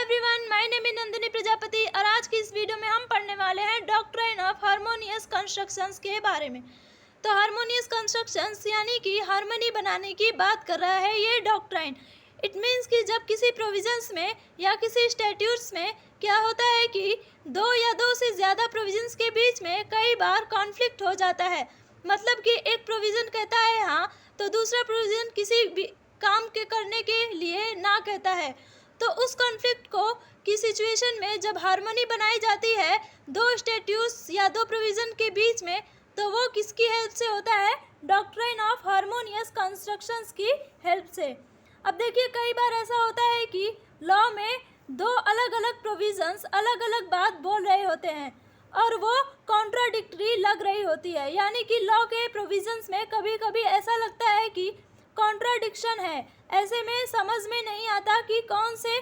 Everyone, my name is Nandini Prajapati और आज की इस वीडियो में हम पढ़ने वाले हैं डॉक्ट्राइन ऑफ हार्मोनियस कंस्ट्रक्शंस के बारे में। तो हार्मोनियस कंस्ट्रक्शंस यानी कि हार्मनी बनाने की बात कर रहा है ये डॉक्ट्राइन। इट मीन्स कि जब किसी प्रोविजंस में या किसी स्टैट्यूट्स में क्या होता है कि दो या दो से ज़्यादा प्रोविजंस के बीच में कई बार कॉन्फ्लिक्ट हो जाता है। मतलब कि एक प्रोविज़न कहता है हाँ तो दूसरा प्रोविज़न किसी भी काम के करने के लिए ना कहता है। तो उस कॉन्फ्लिक्ट को की सिचुएशन में जब हार्मनी बनाई जाती है दो स्टैट्यूट्स या दो प्रोविज़न के बीच में, तो वो किसकी हेल्प से होता है? डॉक्ट्राइन ऑफ हार्मोनियस कंस्ट्रक्शंस की हेल्प से। अब देखिए, कई बार ऐसा होता है कि लॉ में दो अलग अलग प्रोविजंस अलग अलग बात बोल रहे होते हैं और वो कॉन्ट्राडिक्टरी लग रही होती है। यानी कि लॉ के प्रोविजंस में कभी कभी ऐसा लगता है कि कॉन्ट्राडिक्शन है। ऐसे में समझ में नहीं आता कि कौन से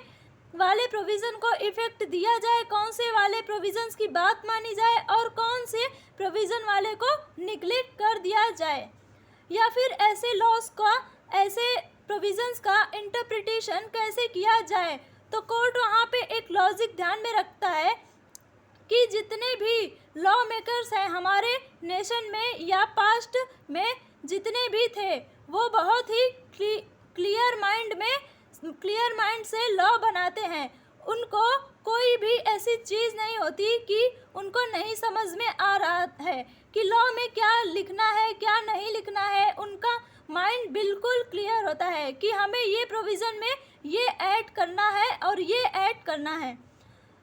वाले प्रोविज़न को इफ़ेक्ट दिया जाए, कौन से वाले प्रोविज़न्स की बात मानी जाए और कौन से प्रोविज़न वाले को निगलेक्ट कर दिया जाए, या फिर ऐसे लॉस का, ऐसे प्रोविज़न्स का इंटरप्रिटेशन कैसे किया जाए। तो कोर्ट वहाँ पे एक लॉजिक ध्यान में रखता है कि जितने भी लॉ मेकर्स हैं हमारे नेशन में या पास्ट में जितने भी थे, वो बहुत ही क्लियर माइंड से लॉ बनाते हैं। उनको कोई भी ऐसी चीज़ नहीं होती कि उनको नहीं समझ में आ रहा है कि लॉ में क्या लिखना है क्या नहीं लिखना है। उनका माइंड बिल्कुल क्लियर होता है कि हमें ये प्रोविज़न में ये ऐड करना है और ये ऐड करना है।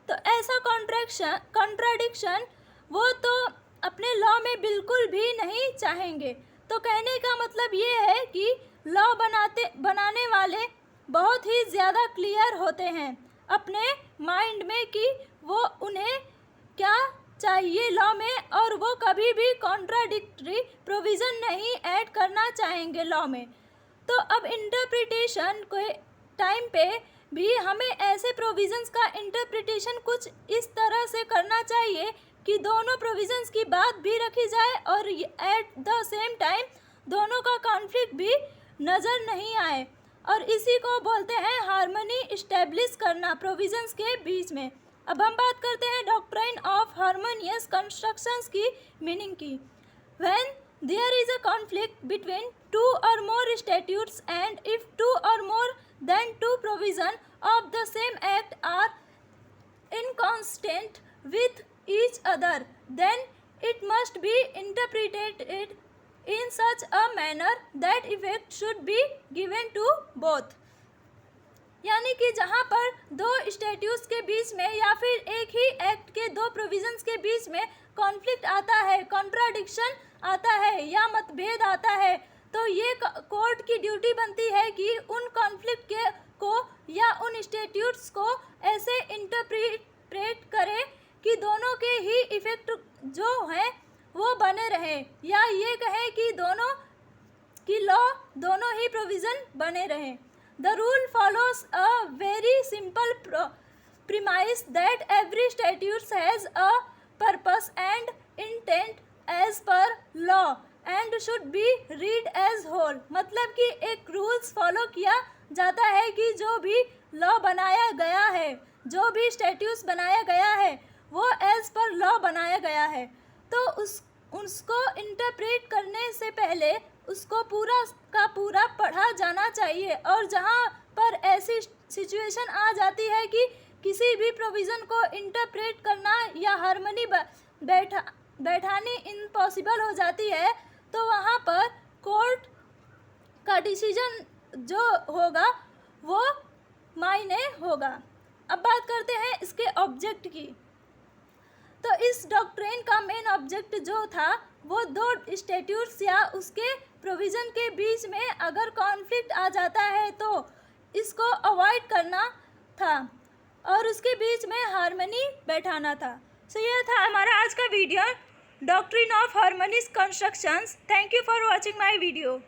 तो ऐसा कॉन्ट्राडिक्शन वो तो अपने लॉ में बिल्कुल भी नहीं चाहेंगे। तो कहने का मतलब ये है कि लॉ बनाने वाले बहुत ही ज़्यादा क्लियर होते हैं अपने माइंड में कि वो उन्हें क्या चाहिए लॉ में, और वो कभी भी कॉन्ट्राडिक्टरी प्रोविज़न नहीं ऐड करना चाहेंगे लॉ में। तो अब इंटरप्रिटेशन के टाइम पे भी हमें ऐसे प्रोविज़न्स का इंटरप्रिटेशन कुछ इस तरह से करना चाहिए कि दोनों प्रोविज़न्स की बात भी रखी जाए और एट द सेम टाइम दोनों का कॉन्फ्लिक्ट भी नज़र नहीं आए। और इसी को बोलते हैं हार्मनी इस्टेब्लिश करना प्रोविज़न्स के बीच में। अब हम बात करते हैं डॉक्ट्राइन ऑफ हार्मोनियस कंस्ट्रक्शंस की मीनिंग की। When there is a conflict between two और more statutes and if two और more than two provision of the same act are inconsistent with each other, then it must be interpreted in such a manner that effect should be given to both। यानी कि जहाँ पर दो statutes के बीच में या फिर एक ही एक्ट के दो प्रोविजंस के बीच में कॉन्फ्लिक्ट आता है, कॉन्ट्राडिक्शन आता है या मतभेद आता है, तो ये कोर्ट की ड्यूटी बनती है कि उन कॉन्फ्लिक्ट को या उन स्टैट्यूट्स को ऐसे इंटरप्रेट करे कि दोनों के ही इफ़ेक्ट जो हैं वो बने रहे, या ये कहें कि दोनों की लॉ दोनों ही प्रोविज़न बने रहे। The rule follows a very simple premise that every statute has a purpose and intent as per law and should be read as whole। मतलब कि एक रूल्स फॉलो किया जाता है कि जो भी लॉ बनाया गया है, जो भी स्टैट्यूट्स बनाया गया है, वो एज पर लॉ बनाया गया है। तो उसको इंटरप्रेट करने से पहले उसको पूरा का पूरा पढ़ा जाना चाहिए। और जहाँ पर ऐसी सिचुएशन आ जाती है कि किसी भी प्रोविज़न को इंटरप्रेट करना या हार्मनी बैठानी इम्पॉसिबल हो जाती है, तो वहाँ पर कोर्ट का डिसीजन जो होगा वो मायने होगा। अब बात करते हैं इसके ऑब्जेक्ट की। तो इस डॉक्ट्रिन का मेन ऑब्जेक्ट जो था वो दो स्टैट्यूट्स या उसके प्रोविज़न के बीच में अगर कॉन्फ्लिक्ट आ जाता है तो इसको अवॉइड करना था और उसके बीच में हार्मनी बैठाना था। सो यह था हमारा आज का video doctrine of harmonious constructions. Thank you for watching my video.